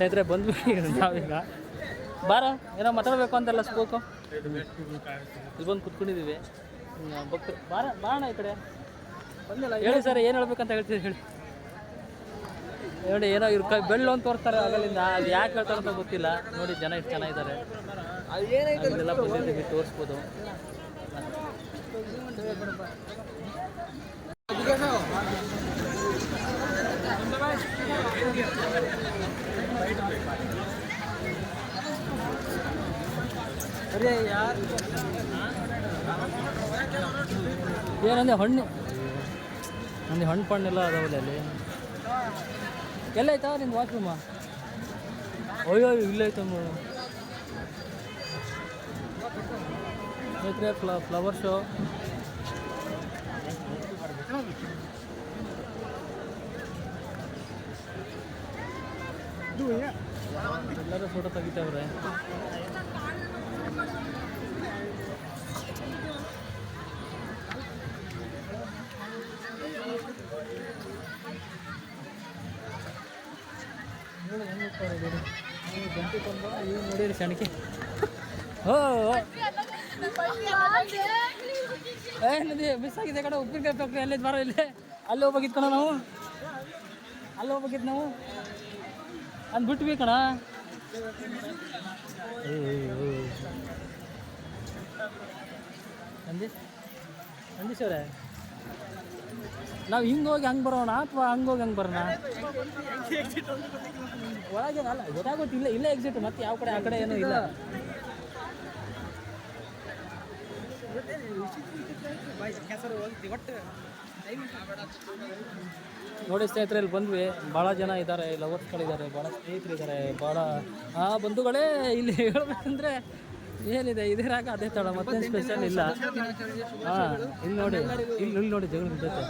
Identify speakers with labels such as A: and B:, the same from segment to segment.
A: ಸ್ನೇಹಿತರೆ ಬಂದ್ವಿ ನಾವೀಗ. ಬಾರ ಏನೋ ಮಾತಾಡಬೇಕು ಅಂತೆಲ್ಲ ಸ್ಪೋಕು ಇಲ್ಲಿ ಬಂದು ಕುತ್ಕೊಂಡಿದ್ದೀವಿ. ಬಾರ ಬಾಣ ಈ ಕಡೆ ಹೇಳಿ ಸರ್, ಏನು ಹೇಳ್ಬೇಕಂತ ಹೇಳ್ತೀವಿ ಹೇಳಿ. ನೋಡಿ ಏನೋ ಇವ್ರು ಬೆಳ್ಳು ಅಂತ ತೋರಿಸ್ತಾರೆ ಆಗಲಿಂದ, ಅದು ಯಾಕೆ ಹೇಳ್ತಾರೆ ಅಂತ ಗೊತ್ತಿಲ್ಲ. ನೋಡಿ ಜನ ಎಷ್ಟು ಚೆನ್ನಾಗಿದ್ದಾರೆ, ಅದೆಲ್ಲ ಬಂದಿದ್ದೀವಿ ತೋರಿಸ್ಬೋದು. ಏನಂದ್ರೆ ಹಣ್ಣು ನಂದು ಹಣ್ಣು ಪಣ್ಣೆಲ್ಲ ಅದಾವಲ್ಲ ಅಲ್ಲಿ. ಎಲ್ಲೈತಾ ನಿಂದು ವಾಶ್ರೂಮ? ಅಯ್ಯೋ ಇಲ್ಲೈತ ನೋಡು ಸ್ನೇಹಿತರೆ. ಫ್ಲವರ್ ಶೋ ಎಲ್ಲರೂ ಫೋಟೋ ತೆಗಿತಾವ್ರೆ. ಗಂಟೆ ತಂದ ಇವು ನೋಡಿರಿ ಸಣ್ಣಕ್ಕೆ. ಓ ನದಿ ಮಿಸ್ ಆಗಿದೆ ಕಡೆ. ಉಪ್ಪಿನಕಾಯಿ ಫ್ಯಾಕ್ಟ್ರಿ ಅಲ್ಲೇ ಬಾರ, ಇಲ್ಲೇ ಅಲ್ಲಿ ಹೋಗ್ಬೇಕಿತ್ತು ಕಣ ನಾವು, ಅಲ್ಲಿ ಹೋಗ್ಬೇಕಿತ್ತು ನಾವು ಅಂದ್ಬಿಟ್ವಿ ಕಣ. ನಂದೀಶವ್ರೆ, ನಾವು ಹಿಂಗೆ ಹೋಗಿ ಹಂಗೆ ಬರೋಣ ಅಥವಾ ಹಂಗೆ ಹೋಗಿ ಹಂಗೆ ಬರೋಣ? ಒಳಗೆ ಅಲ್ಲ ಗೊತ್ತಾಗೋತ್ತಿಲ್ಲ, ಇಲ್ಲೇ ಎಕ್ಸಿಟ್, ಮತ್ತೆ ಯಾವ ಕಡೆ ಆ ಕಡೆ ಏನೂ ಇಲ್ಲ. ನೋಡಿ ಸ್ನೇಹಿತರೆ, ಇಲ್ಲಿ ಬಂದ್ವಿ. ಭಾಳ ಜನ ಇದ್ದಾರೆ, ಲವರ್ಸ್ಗಳಿದ್ದಾರೆ, ಭಾಳ ಸ್ನೇಹಿತರಿದ್ದಾರೆ, ಭಾಳ ಬಂಧುಗಳೇ. ಇಲ್ಲಿ ಹೇಳ್ಬೇಕಂದ್ರೆ ಏನಿದೆ, ಇದೇ ರಾಗ ಅದೇ ತಡ, ಮತ್ತೇನು ಸ್ಪೆಷಲ್ ಇಲ್ಲ. ಹಾಂ ಇಲ್ಲಿ ನೋಡಿ, ಇಲ್ಲಿ ನೋಡಿ ಜಗಳ ಬಿದ್ದೈತೆ,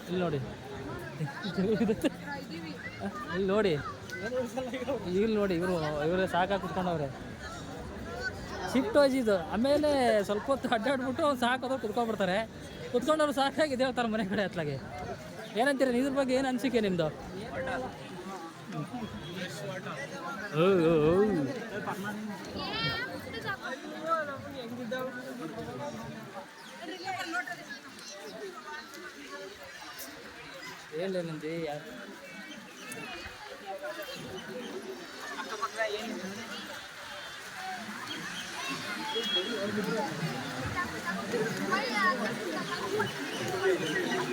A: ಇಲ್ಲಿ ನೋಡಿ ಜಗಳ ಬಿದ್ದೈತೆ, ಇಲ್ಲಿ ನೋಡಿ, ಇಲ್ಲಿ ನೋಡಿ ಇವರು ಸಾಕಾಗಿ ಕುತ್ಕೊಂಡವ್ರೆ. ಶಿಫ್ಟ್ ಹೋಜಿದ್ದು ಆಮೇಲೆ ಸ್ವಲ್ಪ ಹೊತ್ತು ಅಡ್ಡಾಡ್ಬಿಟ್ಟು ಸಾಕೋದ್ರು ಕುತ್ಕೊಂಡ್ಬಿಡ್ತಾರೆ. ಕುತ್ಕೊಂಡವ್ರು ಸಾಕಾಗಿ ಹೇಳ್ತಾರೆ ಮನೆ ಕಡೆ ಹತ್ಲಾಗೆ. ಏನಂತೀರಿ ಇದ್ರ ಬಗ್ಗೆ, ಏನು ಅನಿಸಿಕೆ ನಿಮ್ಮದು? ಹೇಳೇನಂದಿ ಯಾರು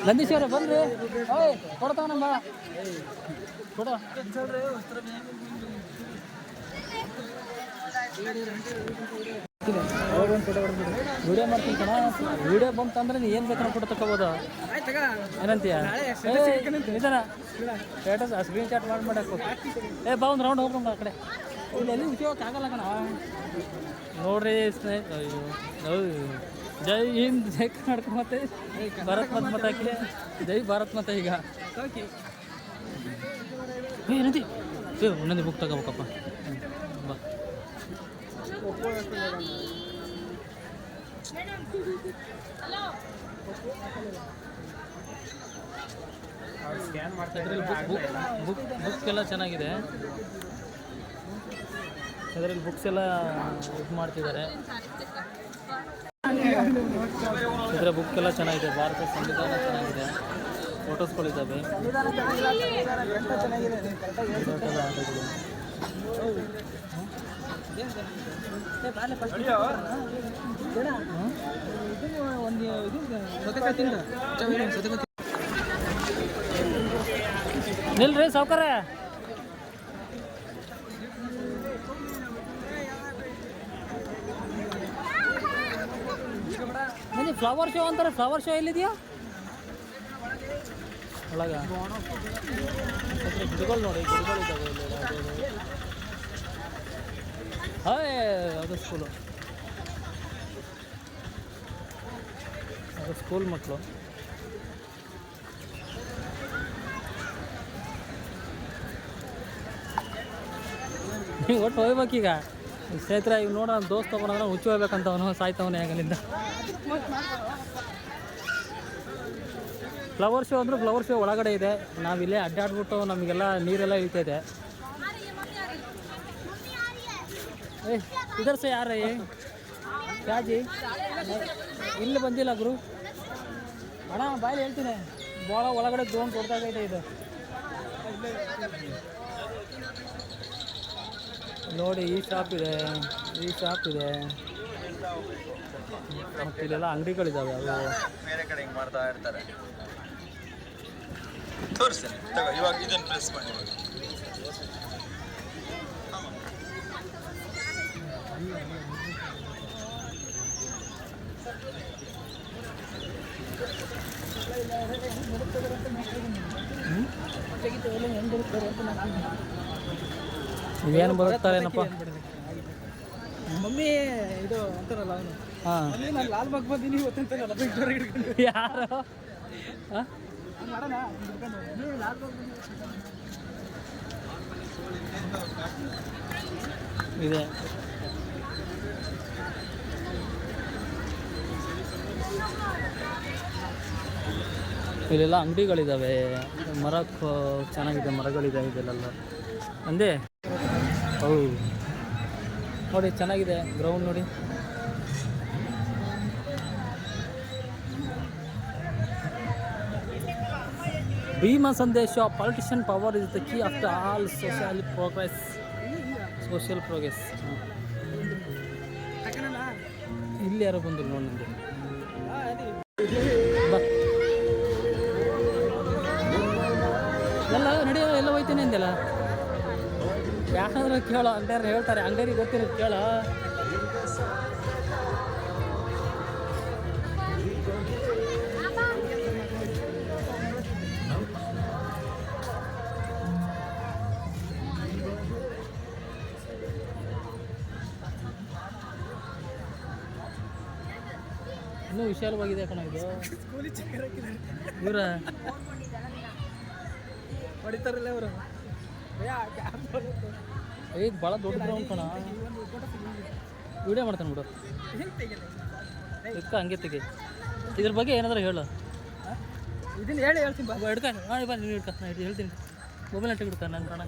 A: ನಂದೀಶ್ವರ ಬಂದ್ರಿ? ಓಯ್ ಕೊಡ್ತಾವನಮ್ಮ ಕೊಡ. ವಿಡಿಯೋ ಮಾಡ್ತೀನಿ ಕಣ. ವಿಡಿಯೋ ಬಂತಂದ್ರೆ ನೀ ಏನು ಬೇಕಾದ್ರೆ ಫೋಟೋ ತಗೋಬೋದು. ಏನಂತೀಯ? ನಿಜಾನ ಸ್ಟೇಟಸ್ ಸ್ಕ್ರೀನ್ ಶಾಟ್ ಮಾಡಕ್ಕೆ ಬಾ ಒಂದು ರೌಂಡ್ ಹೋಗ್ರಂಗ ಆ ಕಡೆ. ಇಲ್ಲಿ ಎಲ್ಲಿ ಉದ್ಯೋಗಕ್ಕೆ ಆಗಲ್ಲ ಕಣ. ನೋಡ್ರಿ ಸ್ನೇಹಿತ, ಅಯ್ಯೋ ಜೈ ಹಿಂದ್, ಜೈ ಕರ್ನಾಟಕ, ಮತ್ತೆ ಭಾರತ್ ಮಾತಾಕ್ಕೆ ಜೈ ಭಾರತ್ ಮಾತಾ. ಈಗ ಏನಂತಿ ಒಂದೊಂದು ಬುಕ್ ತಗೋಬೇಕಪ್ಪ. ಬಾ ಬುಕ್ಸ್ ಎಲ್ಲ ಚೆನ್ನಾಗಿದೆ ಅದರಲ್ಲಿ. ಬುಕ್ಸ್ ಎಲ್ಲ ಇದು ಮಾಡ್ತಿದ್ದಾರೆ. ಇದರ ಬುಕ್ ಎಲ್ಲ ಚೆನ್ನಾಗಿದೆ. ಭಾರತ ಸಂವಿಧಾನ ಚೆನ್ನಾಗಿದೆ. ಫೋಟೋಸ್ಗಳಿದ್ದಾವೆ. ನಿಲ್ರಿ ಸಾವ್ಕಾರ. ಬನ್ನಿ, ಫ್ಲವರ್ ಶೋ ಅಂತಾರೆ. ಫ್ಲವರ್ ಶೋ ಎಲ್ಲಿದೆಯಾ ಒಳಗ? ಗಿಡಗಳು ನೋಡಿ, ಗಿಡಗಳಿದ್ದಾವೆ ಇಲ್ಲಿ. ಹಾಯ್, ಅದು ಸ್ಕೂಲು, ಅದು ಸ್ಕೂಲ್ ಮಕ್ಕಳು. ನೀವು ಒಟ್ಟು ಹೋಗ್ಬೇಕೀಗ ಸ್ನೇಹಿತರೆ. ಈಗ ನೋಡ ನಮ್ಮ ದೋಸ್ತ ತಗೊಂಡ್ರೆ ಹುಚ್ಚು ಹೋಗ್ಬೇಕಂತ ಅವನು ಸಾಯ್ತವನೇ ಆಗಲಿಂದ. ಫ್ಲವರ್ ಶೋ ಅಂದ್ರೆ ಫ್ಲವರ್ ಶೋ ಒಳಗಡೆ ಇದೆ. ನಾವಿಲ್ಲೇ ಅಡ್ಡಾಡ್ಬಿಟ್ಟು ನಮಗೆಲ್ಲ ನೀರೆಲ್ಲ ಇಳಿತೈತೆ. ಏ ಇದರ್ ಸೆ ಯಾರ ಯಾಜಿ ಇಲ್ಲಿ ಬಂದಿಲ್ಲ ಗುರು ಅಣ್ಣ ಬಾಯಲ್ಲಿ ಹೇಳ್ತೀನಿ ಭಾಳ ಒಳಗಡೆ ಡ್ರೋನ್ ಕೊಡ್ತಾಗೈತೆ ಇದು ನೋಡಿ ಈ ಶಾಪ್ ಇದೆ ಮತ್ತು ಇಲ್ಲೆಲ್ಲ ಅಂಗಡಿಗಳಿದ್ದಾವೆ ಅವು
B: ಬೇರೆ ಕಡೆ ಹಿಂಗೆ ಮಾಡ್ತಾ ಇರ್ತಾರೆ ತೋರಿಸ್ತೀನಿ ತಗೋ ಇವಾಗ ಇದನ್ನು ಪ್ರೆಸ್ ಮಾಡಿ
A: ಇವೇನು ಬರುತ್ತಾರೇನಪ್ಪ
C: ಮಮ್ಮಿ ಇದು ಅಂತಾರಲ್ಲ ಅವನು
A: ಹಾಂ
C: ನಾನು ಲಾಲ್ ಬಾಗ್ ಬಂದೀನಿ ಗೊತ್ತಂತಾರಲ್ಲ
A: ಯಾರು
C: ಮಾಡೋಣ ಲಾಲ್ ಬಾಗ್
A: ಇದೆ ಇಲ್ಲೆಲ್ಲ ಅಂಗಡಿಗಳಿದ್ದಾವೆ ಮರಕ್ಕೆ ಚೆನ್ನಾಗಿದೆ ಮರಗಳಿದೆ ಇದೆಲ್ಲ ಅಂದೆ ಹೌದು ನೋಡಿ ಚೆನ್ನಾಗಿದೆ ಗ್ರೌಂಡ್ ನೋಡಿ ಭೀಮ ಸಂದೇಶ politician power is the key of the all social progress ಇಲ್ಲಿ ಯಾರೋ ಬಂದರು ನೋಡಿ ನನಗೆ ಬಾ ಎಲ್ಲ ನಡೆಯೋ ಎಲ್ಲ ಹೋಯ್ತೇನೆ ಅಂದೆಲ್ಲ ಯಾಕಂದ್ರೆ ಕೇಳೋ ಅಂಗಡಿಯವ್ರು ಹೇಳ್ತಾರೆ ಅಂಗಡಿಯರಿಗೆ ಗೊತ್ತಿರೋದು ಕೇಳೋ ಇನ್ನೂ ವಿಶಾಲವಾಗಿದೆ ಕಣ ಇದು ಇವರ
C: ಹೊಡಿತಾರಲ್ಲ ಅವರು
A: ಈಗ ಭಾಳ ದೊಡ್ಡ ಗ್ರೌಂಡ್ ಕಣ ವಿಡಿಯೋ ಮಾಡ್ತಾನೆ ಬಿಡು ಇದಕ್ಕೆ ಹಂಗೆ ತೆಗಿ ಇದ್ರ ಬಗ್ಗೆ ಏನಾದರೂ ಹೇಳು
C: ಇದನ್ನ ಹೇಳ್ತೀನಿ ಬಾ
A: ಹಿಡ್ಕ ಮಾಡಿ ಬಾ ನೀನು ಹಿಡ್ಕ ನಾನು ಹೇಳ್ತೀನಿ ಮೊಬೈಲ್ ನೆಟ್ಟಿಗೆ ಹಿಡ್ಕ ನನ್ನ ಕಣ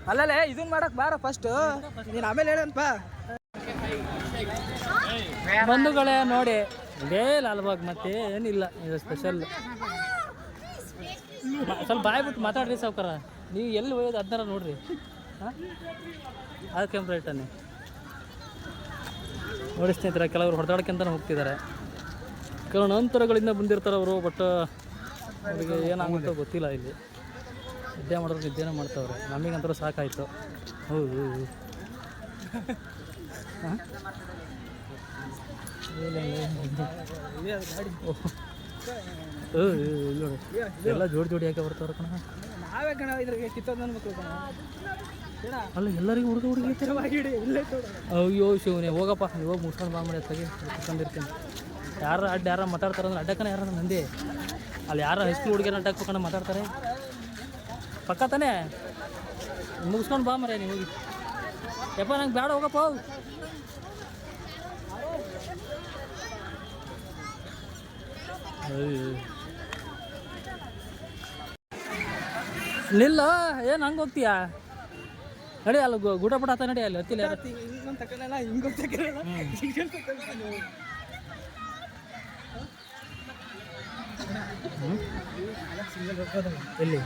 C: ಅಲ್ಲಲ್ಲೇ ಇದನ್ನ ಮಾಡಕ್ ಬಾರ ಫಸ್ಟ್ ನೀನು ಆಮೇಲೆ ಹೇಳಂತ
A: ಬಂಧುಗಳೇ ನೋಡಿ ಇದೇ ಲಾಲ್ಬಾಗ್ ಮತ್ತೆ ಏನಿಲ್ಲ ಇದು ಸ್ಪೆಷಲ್ ಸ್ವಲ್ಪ ಬಾಯ್ ಬಿಟ್ಟು ಮಾತಾಡ್ರಿ ಸಾವ್ಕಾರ ನೀವು ಎಲ್ಲಿ ಹೋಯೋದು ಅದನ್ನಾರ ನೋಡ್ರಿ ಹಾಂ ಅದು ಕೆಂಪ್ರೇಟನ್ನೇ ನೋಡಿ ಸ್ನೇಹಿತರೆ ಕೆಲವರು ಹೊಡೆದಾಡ್ಕೊಂತಾನೆ ಹೋಗ್ತಿದ್ದಾರೆ ಕೆಲವು ನಂತರಗಳಿಂದ ಬಂದಿರ್ತಾರೆ ಅವರು ಬಟ್ ಅವರಿಗೆ ಏನಾಗುತ್ತೋ ಗೊತ್ತಿಲ್ಲ ಇಲ್ಲಿ ನಿದ್ದೆ ಮಾಡೋರು ನಿದ್ದೆನೇ ಮಾಡ್ತಾವ್ರೆ ನಮಗಂತೂ ಸಾಕಾಯಿತು ಹೌದು ಹಾಂ ಎಲ್ಲ ಜೋಡಿ ಯಾಕೆ ಬರ್ತಾವ್ರ ಕಣ
C: ನಾವೇ ಕಣ ಇದ್ರಿಗೆ ಕಿತ್ತೋದು ನನ್ನ ಮಕ್ಕಳು ಕಣ
A: ಅಲ್ಲ ಎಲ್ಲರಿಗೂ ಹುಡುಗ
C: ಇಲ್ಲೇ
A: ಅಯ್ಯೋ ಶಿವನೇ ಹೋಗಪ್ಪ ನೀವು ಹೋಗಿ ಮುಸ್ಕೊಂಡು ಬಾ ಮಾಡಿ ತೆಗಿ ಕುತ್ಕೊಂಡಿರ್ತೀನಿ ಯಾರು ಮಾತಾಡ್ತಾರೆ ಅಂದ್ರೆ ಅಡ್ಡಕ್ಕನ ಯಾರು ನಂದಿ ಅಲ್ಲಿ ಯಾರು ಹೈಸ್ಕೂಲ್ ಹುಡುಗಿಯರ ಅಡ್ಡಕ್ಕೆ ಮಾತಾಡ್ತಾರೆ ಪಕ್ಕ ತಾನೇ ಮುಗಿಸ್ಕೊಂಡು ಬಾ ಮರೆ ನೀವು ಹೋಗಿ ಯಪ್ಪ ನಂಗೆ ಬೇಡ ಹೋಗಪ್ಪ ನಿಲ್ಲ ಏನು ಹಂಗೆ ಹೋಗ್ತೀಯಾ ನಡಿ ಅಲ್ಲಿ ಗೂಟ ಪಟ ಆತ ನಡಿ ಅಲ್ಲಿ ಹತ್ತಿಲ್ಲ
C: ಇನ್ನೊಂದು ತಗೊಳ್ಳಲ್ಲ ಹಿಂಗೆ ಗೊತ್ತಾಗಿರಲ್ಲ
A: ಎಲ್ಲಿ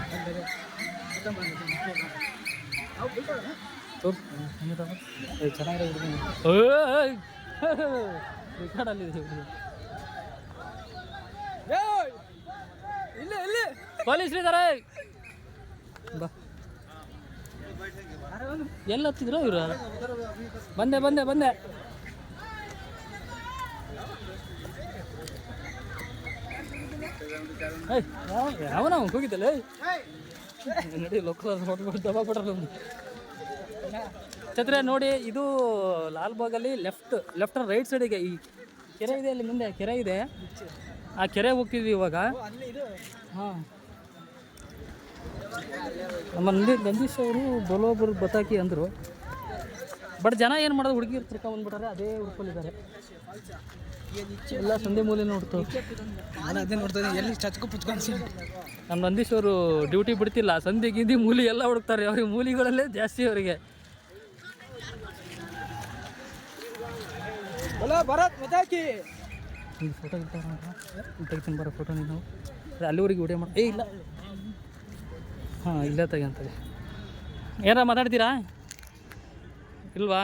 A: ಚೆನ್ನಾಗಿದೆ ರಿಕಾರ್ಡಲ್ಲಿ ಪೊಲೀಸ್ರಿದ್ದಾರೆ ಬಾ ಎಲ್ಲ ಹತ್ತಿದ್ರು ಇವರು ಬಂದೆ ಬಂದೆ ಬಂದೆ ಯಾವನ ಹೋಗಿದ್ದಲ್ಲ ನಡಿ ಲೋಕ ದಬಾ ಕೊಡ್ರ ಛತ್ರೆ ನೋಡಿ ಇದು ಲಾಲ್ಬಾಗಲ್ಲಿ ಲೆಫ್ಟ್ ರೈಟ್ ಸೈಡಿಗೆ ಈ ಕೆರೆ ಇದೆ ಅಲ್ಲಿ ಮುಂದೆ ಕೆರೆ ಇದೆ ಆ ಕೆರೆ ಹೋಗ್ತಿದ್ವಿ ಇವಾಗ ಹಾಂ ನಮ್ಮ ನಂದೀಶ್ ಅವರು ಬಲೋಬರು ಬತಾಕಿ ಅಂದರು ಬಟ್ ಜನ ಏನು ಮಾಡೋದು ಹುಡುಗಿರು ತಿರ್ಕೊಂಡ್ಬಂದ್ಬಿಟ್ರೆ ಅದೇ ಹುಡ್ಕೊಂಡಿದ್ದಾರೆ ಎಲ್ಲ ಸಂಧೆ ಮೂಲೆ ನೋಡ್ತಾವೆ
C: ಅದೇ ನೋಡ್ತಾನೆ ಎಲ್ಲಿ ಚಚ್ಕೊ ಪುಚ್ಕೊಂಡು
A: ನಮ್ಮ ನಂದೀಶ್ ಅವರು ಡ್ಯೂಟಿ ಬಿಡ್ತಿಲ್ಲ ಸಂಧಿ ಗಿಂದಿ ಮೂಲಿ ಎಲ್ಲ ಹುಡುಕ್ತಾರೆ ಅವ್ರಿಗೆ ಮೂಲಿಗಳಲ್ಲೇ ಜಾಸ್ತಿ ಅವರಿಗೆ
C: बोला भरत मजा की
A: ಒಂದು ಫೋಟೋ ತೆಗಿತೀನಿ ಬರೋ ಫೋಟೋ ನೀನು ಅಲ್ಲಿವರೆಗೆ ವಿಡಿಯೋ ಮಾಡಿ ಇಲ್ಲ ಹಾಂ ಇಲ್ಲೇ ತೆಗಿಯಂತದೆ ಏನಾರ ಮಾತಾಡ್ತೀರಾ ಇಲ್ವಾ